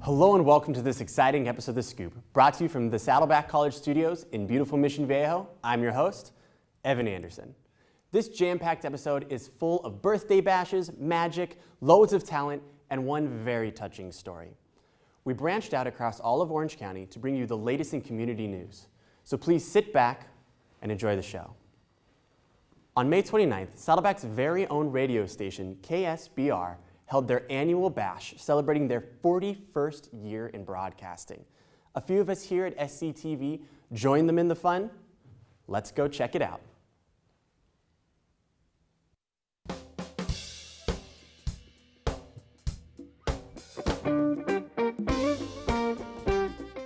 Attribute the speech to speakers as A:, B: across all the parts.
A: Hello and welcome to this exciting episode of The Scoop, brought to you from the Saddleback College studios in beautiful Mission Viejo. I'm your host, Evan Anderson. This jam-packed episode is full of birthday bashes, magic, loads of talent, and one very touching story. We branched out across all of Orange County to bring you the latest in community news. So please sit back and enjoy the show. On May 29th, Saddleback's very own radio station, KSPR, held their annual bash, celebrating their 41st year in broadcasting. A few of us here at SCTV joined them in the fun. Let's go check it out.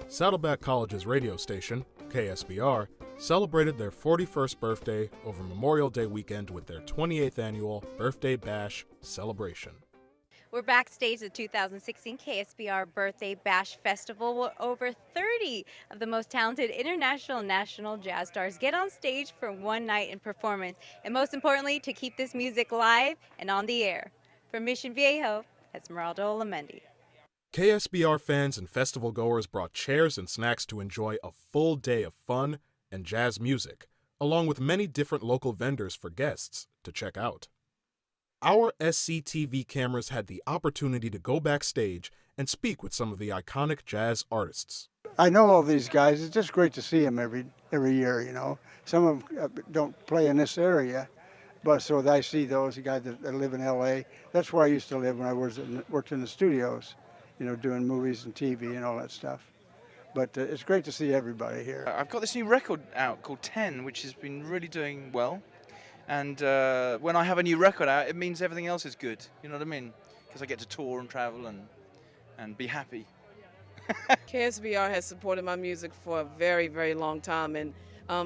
B: Saddleback College's radio station, KSPR, celebrated their 41st birthday over Memorial Day weekend with their 28th annual Birthday Bash celebration.
C: We're backstage at the 2016 KSPR Birthday Bash Festival, where over 30 of the most talented international and national jazz stars get on stage for one night in performance, and most importantly, to keep this music live and on the air. From Mission Viejo, Esmeralda Olamendi.
B: KSBR fans and festival goers brought chairs and snacks to enjoy a full day of fun and jazz music, along with many different local vendors for guests to check out. Our SCTV cameras had the opportunity to go backstage and speak with some of the iconic jazz artists.
D: I know all these guys. It's just great to see them every year, you know. Some of them don't play in this area, but so I see those guys that live in L.A. That's where I used to live when I worked in the studios, you know, doing movies and TV and all that stuff. But it's great to see everybody here.
E: I've got this new record out called 10, which has been really doing well. And when I have a new record out, it means everything else is good. You know what I mean? Because I get to tour and travel and be happy.
F: KSPR has supported my music for a very, very long time. And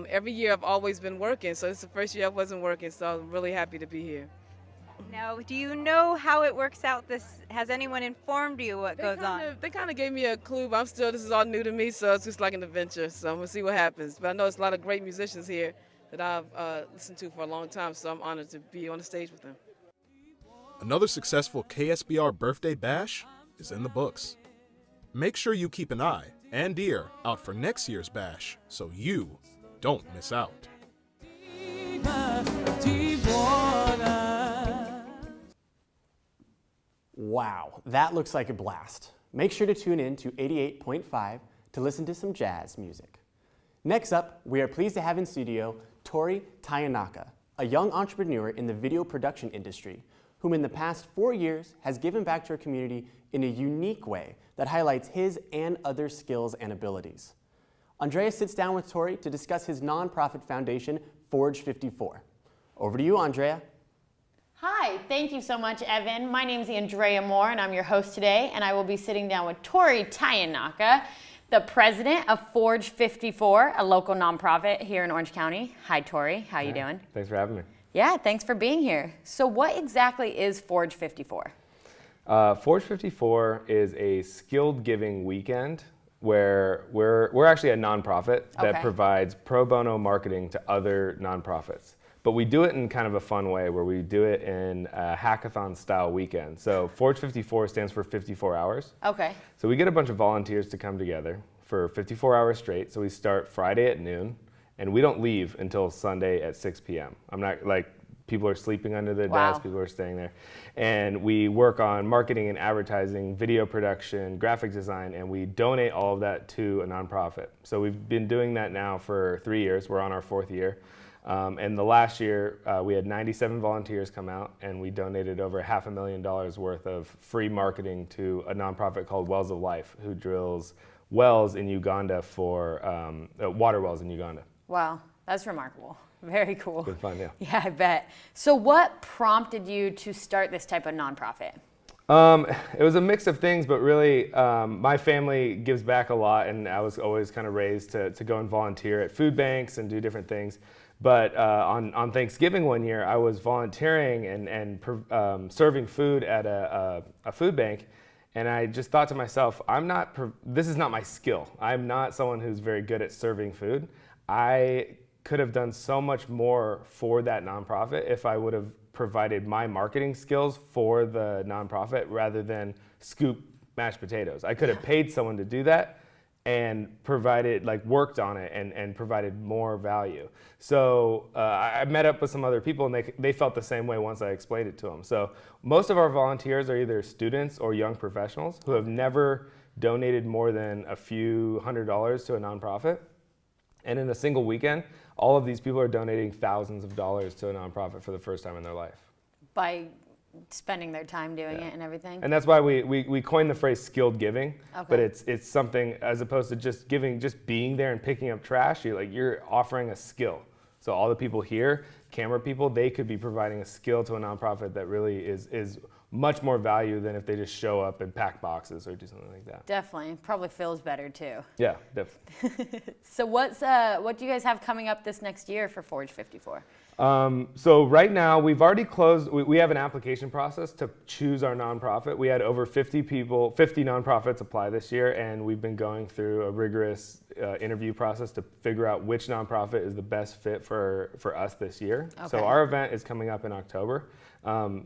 F: every year I've always been working. So it's the first year I wasn't working. So I'm really happy to be here.
C: Now, do you know how it works out? Has anyone informed you what goes on?
F: They kind of gave me a clue, but this is all new to me. So it's just like an adventure. So I'm going to see what happens. But I know there's a lot of great musicians here that I've listened to for a long time, so I'm honored to be on the stage with them.
B: Another successful KSBR Birthday Bash is in the books. Make sure you keep an eye and ear out for next year's bash so you don't miss out.
A: Wow, that looks like a blast. Make sure to tune in to 88.5 to listen to some jazz music. Next up, we are pleased to have in studio Tori Tayanaka, a young entrepreneur in the video production industry, whom in the past 4 years has given back to our community in a unique way that highlights his and others' skills and abilities. Andrea sits down with Tori to discuss his nonprofit foundation, Forge 54. Over to you, Andrea.
G: Hi, thank you so much, Evan. My name is Andrea Moore, and I'm your host today, and I will be sitting down with Tori Tayanaka, the president of Forge 54, a local nonprofit here in Orange County. Hi, Tori. How you doing?
H: Thanks for having me.
G: Yeah, thanks for being here. So what exactly is Forge 54?
H: Forge 54 is a skilled giving weekend where we're actually a nonprofit that provides pro bono marketing to other nonprofits. But we do it in kind of a fun way where we do it in a hackathon style weekend. So Forge 54 stands for 54 hours.
G: Okay.
H: So we get a bunch of volunteers to come together for 54 hours straight. So we start Friday at noon and we don't leave until Sunday at 6 p.m. I'm not like, people are sleeping under their desks, people are staying there. And we work on marketing and advertising, video production, graphic design, and we donate all of that to a nonprofit. So we've been doing that now for 3 years. We're on our 4th year. And the last year, we had 97 volunteers come out, and we donated over $500,000 worth of free marketing to a nonprofit called Wells of Life, who drills wells in Uganda for water wells in Uganda.
G: Wow, that's remarkable. Very cool.
H: Good fun, yeah.
G: Yeah, I bet. So what prompted you to start this type of nonprofit?
H: It was a mix of things, but really my family gives back a lot, and I was always kind of raised to go and volunteer at food banks and do different things. But on Thanksgiving one year, I was volunteering and serving food at a food bank, and I just thought to myself, this is not my skill. I'm not someone who's very good at serving food. I could have done so much more for that nonprofit if I would have provided my marketing skills for the nonprofit rather than scoop mashed potatoes. I could have paid someone to do that and provided, like, worked on it and provided more value. So I met up with some other people, and they felt the same way once I explained it to them. So most of our volunteers are either students or young professionals who have never donated more than a few $100s to a nonprofit. And in a single weekend, all of these people are donating thousands of dollars to a nonprofit for the first time in their life.
G: By spending their time doing it and everything.
H: And that's why we coined the phrase skilled giving.
G: Okay.
H: But it's something, as opposed to just giving, just being there and picking up trash, you're offering a skill. So all the people here, camera people, they could be providing a skill to a nonprofit that really is much more value than if they just show up and pack boxes or do something like that.
G: Definitely. Probably feels better too.
H: Yeah, definitely.
G: So what do you guys have coming up this next year for Forge 54?
H: So right now we've already closed, we have an application process to choose our nonprofit. We had over 50 nonprofits apply this year, and we've been going through a rigorous interview process to figure out which nonprofit is the best fit for us this year.
G: Okay.
H: So our event is coming up in October.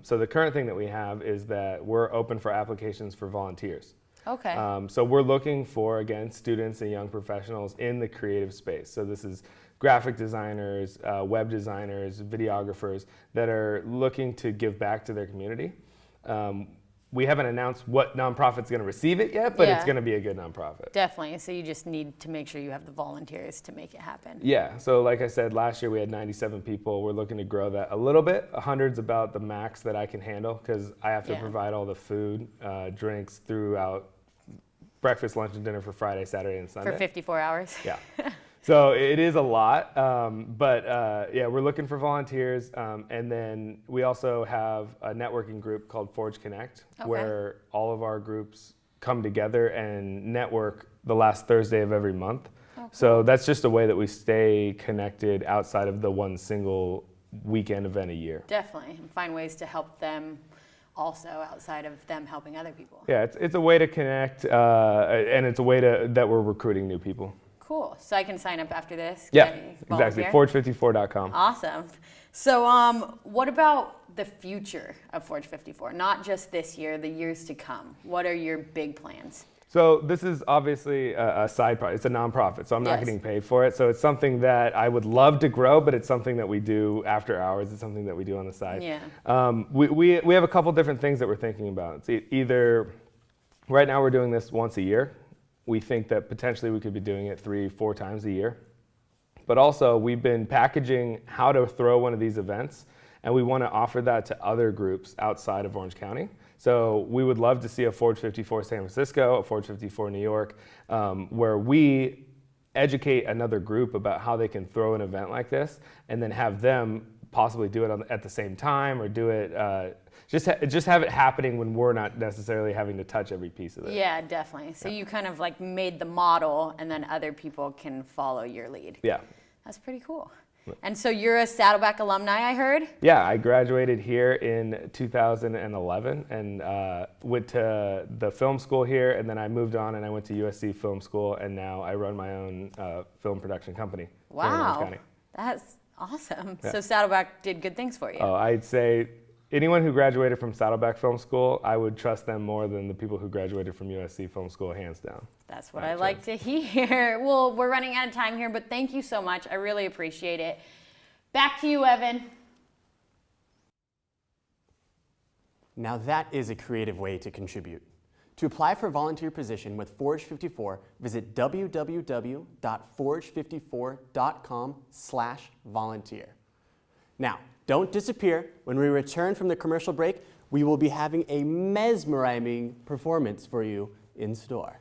H: So the current thing that we have is that we're open for applications for volunteers.
G: Okay.
H: So we're looking for, again, students and young professionals in the creative space. So this is graphic designers, web designers, videographers that are looking to give back to their community. We haven't announced what nonprofit's going to receive it yet, but it's going to be a good nonprofit.
G: Definitely. So you just need to make sure you have the volunteers to make it happen.
H: Yeah. So like I said, last year we had 97 people. We're looking to grow that a little bit. 100's about the max that I can handle because I have to provide all the food, drinks throughout breakfast, lunch, and dinner for Friday, Saturday, and Sunday.
G: For 54 hours?
H: Yeah. So it is a lot, but we're looking for volunteers, and then we also have a networking group called Forge Connect, where all of our groups come together and network the last Thursday of every month. Oh, cool. So that's just a way that we stay connected outside of the one single weekend event a year.
G: Definitely, and find ways to help them also outside of them helping other people.
H: Yeah, it's a way to connect, and it's a way that we're recruiting new people.
G: Cool. So I can sign up after this?
H: Yeah, exactly. Forge54.com.
G: Awesome. So what about the future of Forge 54? Not just this year, the years to come. What are your big plans?
H: So this is obviously a side project. It's a nonprofit, so I'm not getting paid for it. So it's something that I would love to grow, but it's something that we do after hours. It's something that we do on the side.
G: Yeah.
H: We have a couple different things that we're thinking about. It's either, right now we're doing this once a year. We think that potentially we could be doing it 3-4 times a year. But also, we've been packaging how to throw one of these events, and we want to offer that to other groups outside of Orange County. So we would love to see a Forge 54 San Francisco, a Forge 54 New York, where we educate another group about how they can throw an event like this, and then have them possibly do it at the same time, or do it just have it happening when we're not necessarily having to touch every piece of it.
G: Yeah, definitely. So you kind of like made the model, and then other people can follow your lead.
H: Yeah.
G: That's pretty cool. And so you're a Saddleback alumni, I heard?
H: Yeah, I graduated here in 2011 and went to the film school here, and then I moved on and I went to USC Film School, and now I run my own film production company.
G: Wow,
H: here in Orange County.
G: That's awesome.
H: Yeah.
G: So Saddleback did good things for you.
H: Oh, I'd say anyone who graduated from Saddleback Film School, I would trust them more than the people who graduated from USC Film School, hands down.
G: That's what I like to hear. Well, we're running out of time here, but thank you so much. I really appreciate it. Back to you, Evan.
A: Now that is a creative way to contribute. To apply for a volunteer position with Forge 54, visit www.forge54.com/volunteer. Now, don't disappear. When we return from the commercial break, we will be having a mesmerizing performance for you in store.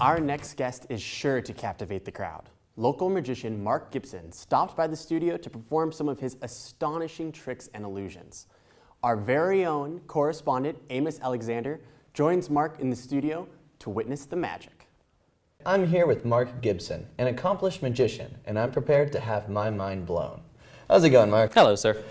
A: Our next guest is sure to captivate the crowd. Local magician Mark Gibson stopped by the studio to perform some of his astonishing tricks and illusions. Our very own correspondent, Amos Alexander, joins Mark in the studio to witness the magic.
I: I'm here with Mark Gibson, an accomplished magician, and I'm prepared to have my mind blown. How's it going, Mark?
J: Hello, sir.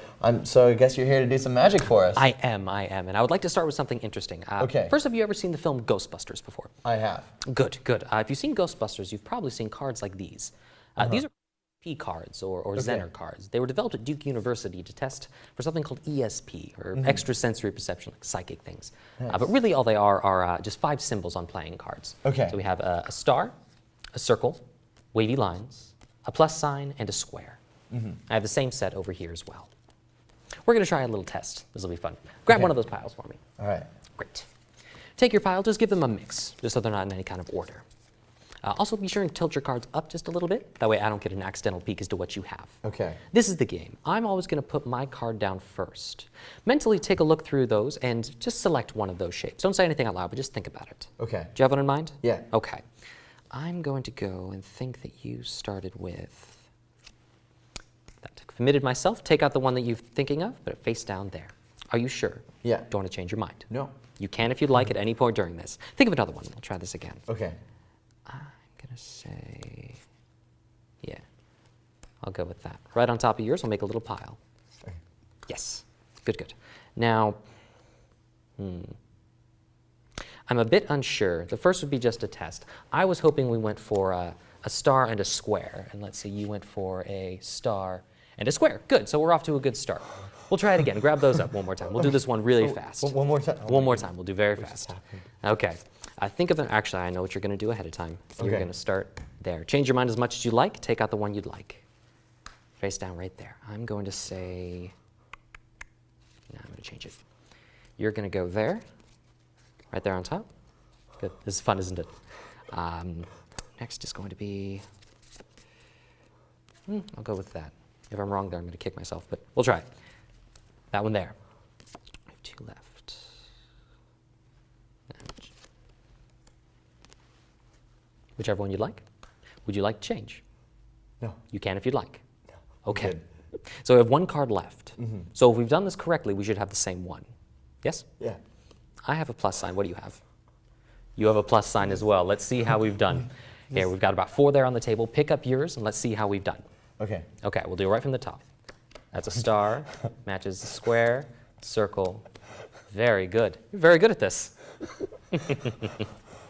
I: So I guess you're here to do some magic for us.
J: I am, and I would like to start with something interesting.
I: Okay.
J: First, have you ever seen the film Ghostbusters before?
I: I have.
J: Good, good. If you've seen Ghostbusters, you've probably seen cards like these. These are P cards or Zener cards. They were developed at Duke University to test for something called ESP, or extrasensory perception, like psychic things.
I: Nice.
J: But really all they are just 5 symbols on playing cards.
I: Okay.
J: So we have a star, a circle, wavy lines, a plus sign, and a square. I have the same set over here as well. We're going to try a little test. This will be fun. Grab one of those piles for me.
I: All right.
J: Great. Take your pile, just give them a mix, just so they're not in any kind of order. Also, be sure and tilt your cards up just a little bit. That way I don't get an accidental peek as to what you have.
I: Okay.
J: This is the game. I'm always going to put my card down first. Mentally take a look through those and just select one of those shapes. Don't say anything out loud, but just think about it.
I: Okay.
J: Do you have one in mind?
I: Yeah.
J: Okay. I'm going to go and think that you started with... That. Committed myself. Take out the one that you're thinking of, but face down there. Are you sure?
I: Yeah.
J: Don't want to change your mind?
I: No.
J: You can if you'd like at any point during this. Think of another one. We'll try this again.
I: Okay.
J: I'm going to say, yeah, I'll go with that. Right on top of yours, I'll make a little pile.
I: Okay.
J: Yes. Good, good. Now, I'm a bit unsure. The first would be just a test. I was hoping we went for a star and a square. And let's see, you went for a star and a square. Good, so we're off to a good start. We'll try it again. Grab those up one more time. We'll do this one really fast.
I: One more time?
J: One more time. We'll do very fast. Okay. Think of an, actually, I know what you're going to do ahead of time. You're
I: Okay.
J: going to start there. Change your mind as much as you like. Take out the one you'd like. Face down right there. I'm going to say, no, I'm going to change it. You're going to go there, right there on top. Good. This is fun, isn't it? Next is going to be, I'll go with that. If I'm wrong there, I'm going to kick myself, but we'll try it. That one there. I have 2 left. Whichever one you'd like. Would you like to change?
I: No.
J: You can if you'd like.
I: No.
J: Okay.
I: Good.
J: So we have 1 card left. So if we've done this correctly, we should have the same one. Yes?
I: Yeah.
J: I have a plus sign. What do you have? You have a plus sign as well. Let's see how we've done. Here, we've got about 4 there on the table. Pick up yours and let's see how we've done.
I: Okay.
J: Okay, we'll do it right from the top. That's a star, matches the square, circle. Very good. You're very good at this.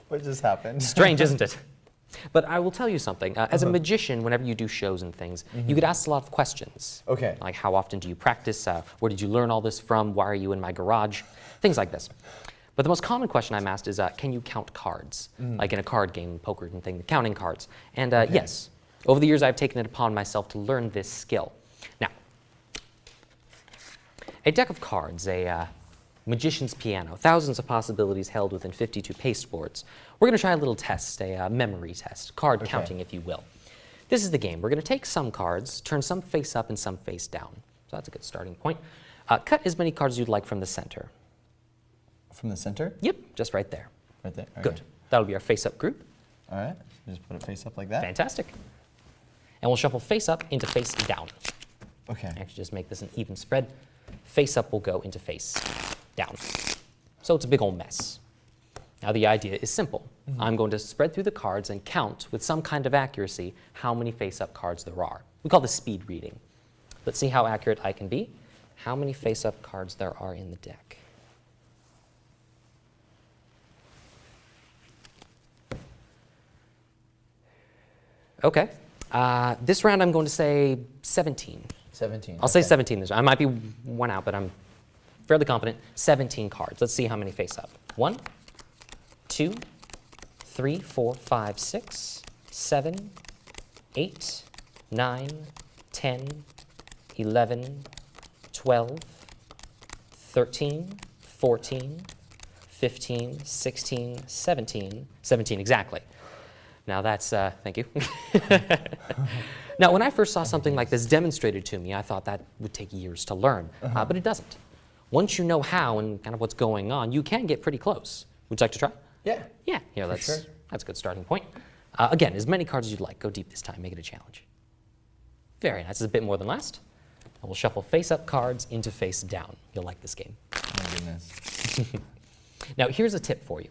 I: What just happened?
J: Strange, isn't it? But I will tell you something. As a magician, whenever you do shows and things, you get asked a lot of questions.
I: Okay.
J: Like, how often do you practice? Where did you learn all this from? Why are you in my garage? Things like this. But the most common question I'm asked is, can you count cards? Like in a card game, poker and thing, counting cards. And yes, over the years I've taken it upon myself to learn this skill. Now, a deck of cards, a magician's piano, thousands of possibilities held within 52 pasteboards. We're going to try a little test, a memory test, card counting, if you will. This is the game. We're going to take some cards, turn some face up and some face down. So that's a good starting point. Cut as many cards as you'd like from the center.
I: From the center?
J: Yep, just right there.
I: Right there. Okay.
J: Good. That'll be our face-up group.
I: All right. Just put it face up like that.
J: Fantastic. And we'll shuffle face up into face down.
I: Okay.
J: Actually, just make this an even spread. Face up will go into face down. So it's a big old mess. Now the idea is simple. I'm going to spread through the cards and count with some kind of accuracy how many face-up cards there are. We call this speed reading. Let's see how accurate I can be. How many face-up cards there are in the deck. Okay. This round I'm going to say 17.
I: 17.
J: I'll say 17 this round. I might be 1 out, but I'm fairly confident. 17 cards. Let's see how many face up. 1, 2, 3, 4, 5, 6, 7, 8, 9, 10, 11, 12, 13, 14, 15, 16, 17. 17 exactly. Now that's, thank you. Now, when I first saw something like this demonstrated to me, I thought that would take years to learn, but it doesn't. Once you know how and kind of what's going on, you can get pretty close. Would you like to try?
I: Yeah.
J: Yeah. Here,
I: For
J: let's
I: sure.
J: That's a good starting point. Again, as many cards as you'd like. Go deep this time. Make it a challenge. Very nice. It's a bit more than last. And we'll shuffle face-up cards into face-down. You'll like this game.
I: Oh my goodness.
J: Now, here's a tip for you.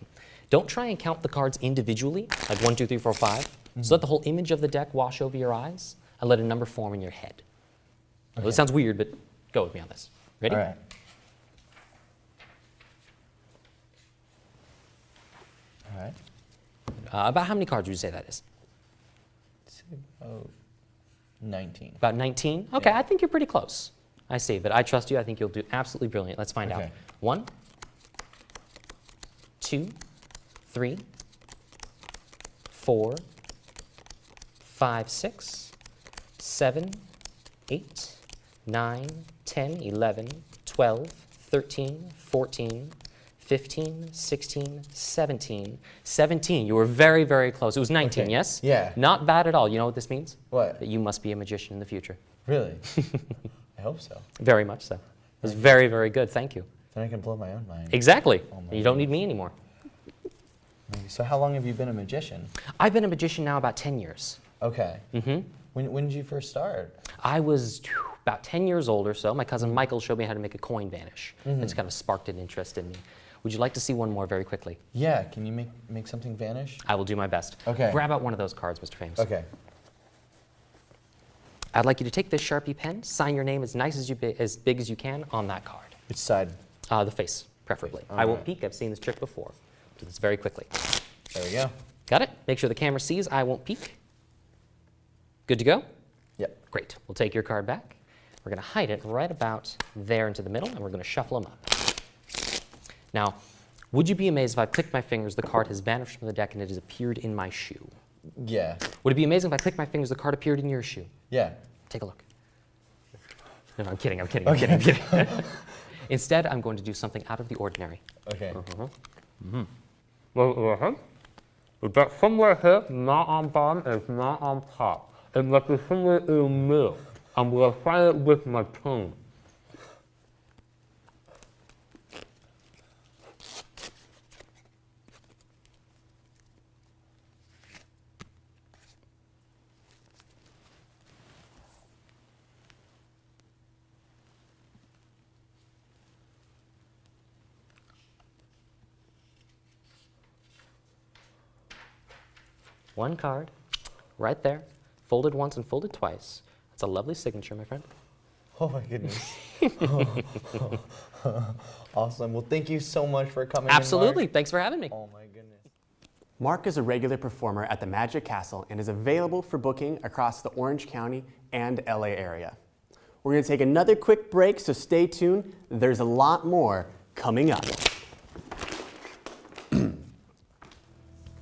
J: Don't try and count the cards individually, like 1, 2, 3, 4, 5. So let the whole image of the deck wash over your eyes and let a number form in your head. Well, it sounds weird, but go with me on this. Ready?
I: All right. All right.
J: About how many cards would you say that is?
I: 19.
J: About 19? Okay,
I: Yeah.
J: I think you're pretty close. I see, but I trust you. I think you'll do absolutely brilliant. Let's find out. 1, 2, 3, 4, 5, 6, 7, 8, 9, 10, 11, 12, 13, 14, 15, 16, 17. 17. You were very, very close. It was 19, yes?
I: Yeah.
J: Not bad at all. You know what this means?
I: What?
J: That you must be a magician in the future.
I: Really? I hope so.
J: Very much so. It was very, very good. Thank you.
I: Then I can blow my own mind.
J: Exactly.
I: Oh my
J: You don't need me anymore.
I: So how long have you been a magician?
J: I've been a magician now about 10 years.
I: Okay.
J: Mm-hmm.
I: When did you first start?
J: I was about 10 years old or so. My cousin Michael showed me how to make a coin vanish. It's kind of sparked an interest in me. Would you like to see one more very quickly?
I: Yeah, can you make something vanish?
J: I will do my best.
I: Okay.
J: Grab out one of those cards, Mr. Famous.
I: Okay.
J: I'd like you to take this Sharpie pen, sign your name as as big as you can on that card.
I: Which side?
J: The face, preferably. I won't peek. I've seen this trick before. Do this very quickly.
I: There we go.
J: Got it? Make sure the camera sees. I won't peek. Good to go?
I: Yep.
J: Great. We'll take your card back. We're going to hide it right about there into the middle, and we're going to shuffle them up. Now, would you be amazed if I clicked my fingers, the card has vanished from the deck, and it has appeared in my shoe?
I: Yeah.
J: Would it be amazing if I clicked my fingers, the card appeared in your shoe?
I: Yeah.
J: Take a look. No, I'm kidding. I'm kidding. Instead, I'm going to do something out of the ordinary.
I: Okay.
K: But somewhere here, not on bottom and not on top. It must be somewhere in the middle. I'm going to find it with my tongue.
J: One card, right there, folded once and folded twice. That's a lovely signature, my friend.
I: Oh my goodness. Awesome. Well, thank you so much for coming.
J: Absolutely. Thanks for having me.
I: Oh my goodness.
A: Mark is a regular performer at the Magic Castle and is available for booking across the Orange County and LA area. We're going to take another quick break, so stay tuned. There's a lot more coming up.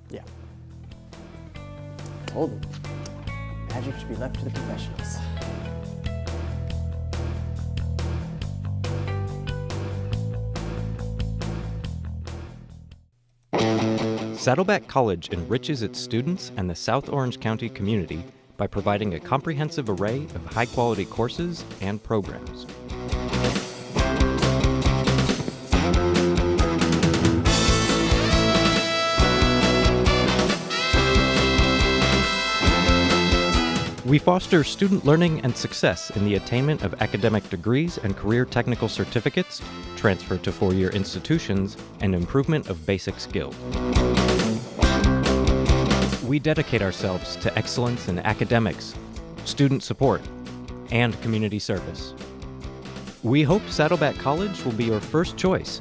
A: Yeah. Told them. Magic should be left to the professionals.
L: Saddleback College enriches its students and the South Orange County community by providing a comprehensive array of high-quality courses and programs. We foster student learning and success in the attainment of academic degrees and career technical certificates, transfer to four-year institutions, and improvement of basic skills. We dedicate ourselves to excellence in academics, student support, and community service. We hope Saddleback College will be your first choice.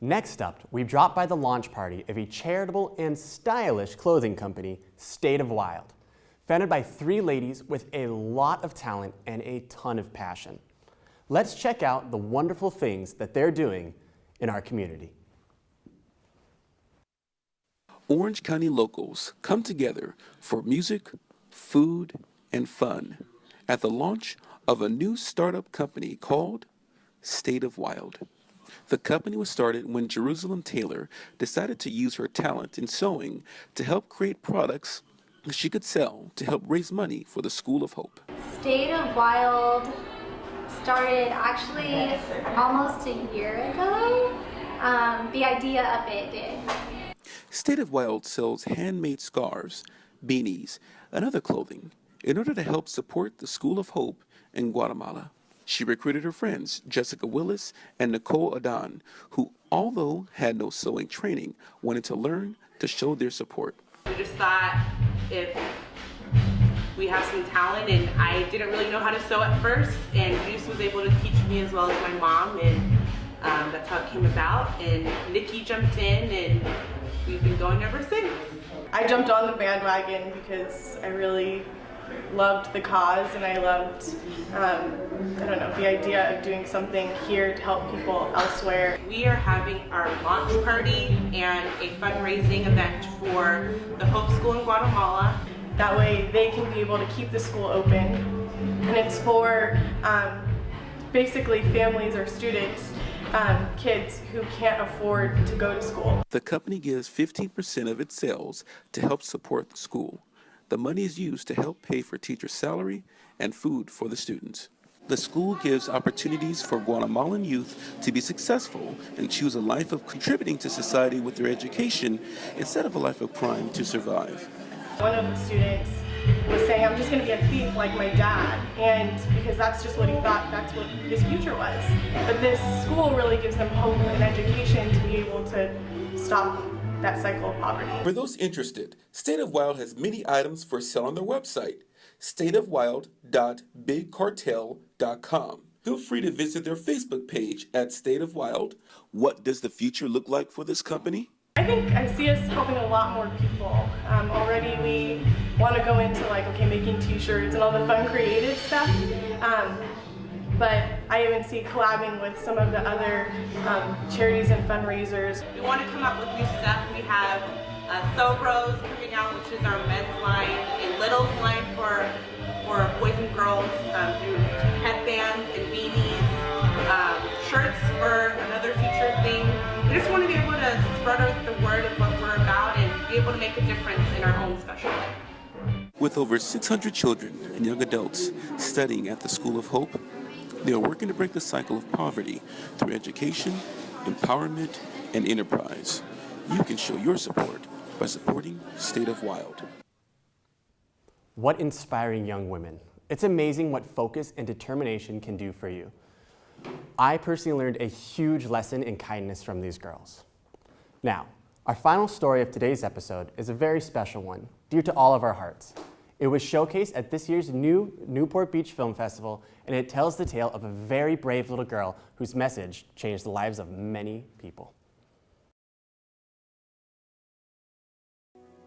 A: Next up, we drop by the launch party of a charitable and stylish clothing company, State of Wild, founded by three ladies with a lot of talent and a ton of passion. Let's check out the wonderful things that they're doing in our community.
M: Orange County locals come together for music, food, and fun at the launch of a new startup company called State of Wild. The company was started when Jerusalem Taylor decided to use her talent in sewing to help create products she could sell to help raise money for the School of Hope.
N: State of Wild started actually almost a year ago. The idea of it did.
M: State of Wild sells handmade scarves, beanies, and other clothing in order to help support the School of Hope in Guatemala. She recruited her friends, Jessica Willis and Nicole Adan, who, although had no sewing training, wanted to learn to show their support.
O: We just thought if we have some talent, and I didn't really know how to sew at first, and Juice was able to teach me as well as my mom, and that's how it came about. And Nikki jumped in, and we've been going ever since.
F: I jumped on the bandwagon because I really loved the cause, and I loved, the idea of doing something here to help people elsewhere.
O: We are having our launch party and a fundraising event for the Hope School in Guatemala.
F: That way they can be able to keep the school open, and it's for basically families or students, kids who can't afford to go to school.
M: The company gives 15% of its sales to help support the school. The money is used to help pay for teachers' salary and food for the students. The school gives opportunities for Guatemalan youth to be successful and choose a life of contributing to society with their education instead of a life of crime to survive.
F: One of the students was saying, I'm just going to be a thief like my dad, and because that's just what he thought, that's what his future was. But this school really gives them hope and education to be able to stop that cycle of poverty.
M: For those interested, State of Wild has many items for sale on their website, stateofwild.bigcartel.com. Feel free to visit their Facebook page at State of Wild. What does the future look like for this company?
F: I think I see us helping a lot more people. Already we want to go into making t-shirts and all the fun creative stuff. But I even see collabing with some of the other charities and fundraisers.
O: We want to come up with new stuff. We have Sew Bros coming out, which is our men's line, and Little's line for boys and girls, through headbands and beanies, shirts for another future thing. We just want to be able to spread out the word of what we're about and be able to make a difference in our own special way.
M: With over 600 children and young adults studying at the School of Hope, they are working to break the cycle of poverty through education, empowerment, and enterprise. You can show your support by supporting State of Wild.
A: What inspiring young women. It's amazing what focus and determination can do for you. I personally learned a huge lesson in kindness from these girls. Now, our final story of today's episode is a very special one, dear to all of our hearts. It was showcased at this year's new Newport Beach Film Festival, and it tells the tale of a very brave little girl whose message changed the lives of many people.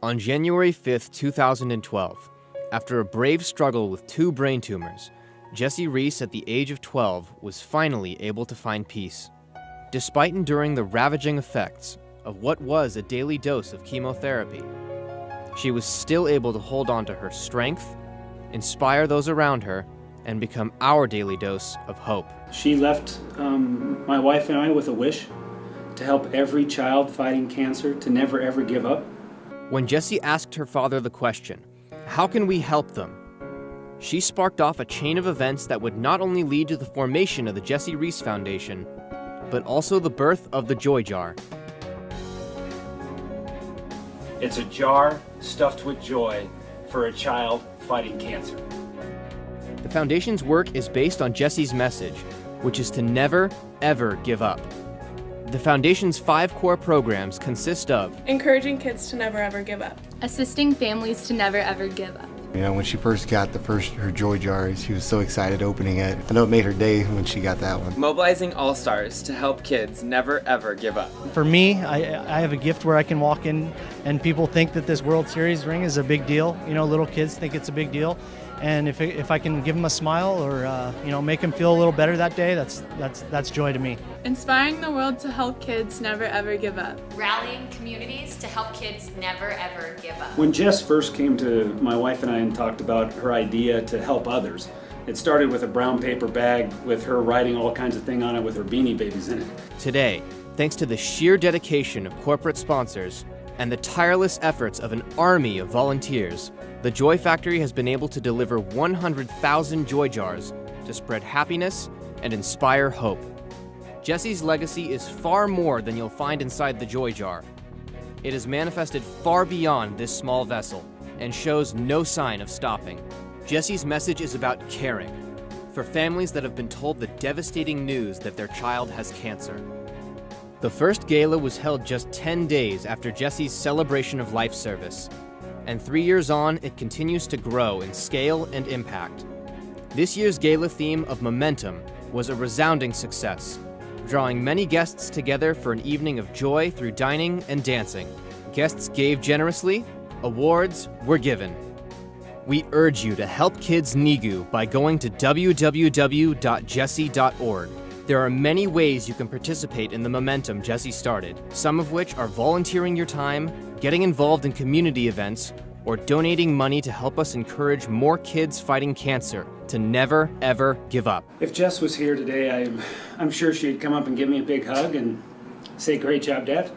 P: On January 5th, 2012, after a brave struggle with 2 brain tumors, Jessie Reese, at the age of 12, was finally able to find peace. Despite enduring the ravaging effects of what was a daily dose of chemotherapy, she was still able to hold on to her strength, inspire those around her, and become our daily dose of hope.
Q: She left my wife and I with a wish to help every child fighting cancer to never ever give up.
P: When Jessie asked her father the question, how can we help them? She sparked off a chain of events that would not only lead to the formation of the Jessie Reese Foundation, but also the birth of the Joy Jar.
Q: It's a jar stuffed with joy for a child fighting cancer.
P: The foundation's work is based on Jessie's message, which is to never, ever give up. The foundation's 5 core programs consist of
R: encouraging kids to never ever give up,
S: assisting families to never ever give up.
T: You know, when she first got her Joy Jar, she was so excited opening it. I know it made her day when she got that one.
U: Mobilizing all-stars to help kids never ever give up.
V: For me, I have a gift where I can walk in and people think that this World Series ring is a big deal. You know, little kids think it's a big deal. And if I can give them a smile or make them feel a little better that day, that's joy to me.
R: Inspiring the world to help kids never ever give up.
S: Rallying communities to help kids never ever give up.
Q: When Jess first came to my wife and I and talked about her idea to help others, it started with a brown paper bag with her writing all kinds of things on it with her Beanie Babies in it.
P: Today, thanks to the sheer dedication of corporate sponsors, and the tireless efforts of an army of volunteers, the Joy Factory has been able to deliver 100,000 joy jars to spread happiness and inspire hope. Jesse's legacy is far more than you'll find inside the joy jar. It is manifested far beyond this small vessel and shows no sign of stopping. Jesse's message is about caring for families that have been told the devastating news that their child has cancer. The first gala was held just 10 days after Jesse's celebration of life service, and 3 years on, it continues to grow in scale and impact. This year's gala theme of momentum was a resounding success, drawing many guests together for an evening of joy through dining and dancing. Guests gave generously, awards were given. We urge you to help kids NIGU by going to www.jesse.org. There are many ways you can participate in the momentum Jesse started, some of which are volunteering your time, getting involved in community events, or donating money to help us encourage more kids fighting cancer to never, ever give up.
Q: If Jess was here today, I'm sure she'd come up and give me a big hug and say, "Great job, Dad."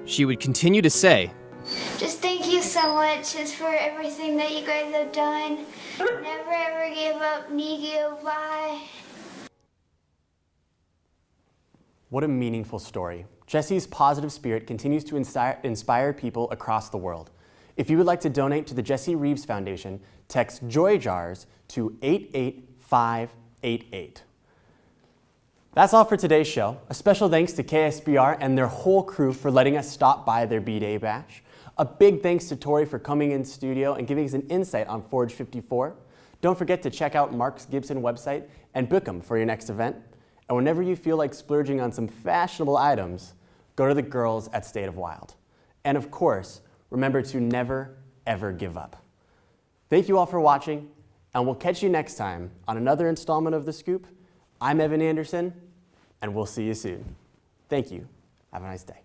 P: She would continue to say,
D: "Just thank you so much just for everything that you guys have done. Never ever give up, NIGU, bye."
A: What a meaningful story. Jesse's positive spirit continues to inspire people across the world. If you would like to donate to the Jesse Reeves Foundation, text Joy Jars to 88588. That's all for today's show. A special thanks to KSPR and their whole crew for letting us stop by their B-Day bash. A big thanks to Tori for coming in studio and giving us an insight on Forge 54. Don't forget to check out Mark's Gibson website and book him for your next event. And whenever you feel like splurging on some fashionable items, go to the girls at State of Wild. And of course, remember to never, ever give up. Thank you all for watching, and we'll catch you next time on another installment of The Scoop. I'm Evan Anderson, and we'll see you soon. Thank you. Have a nice day.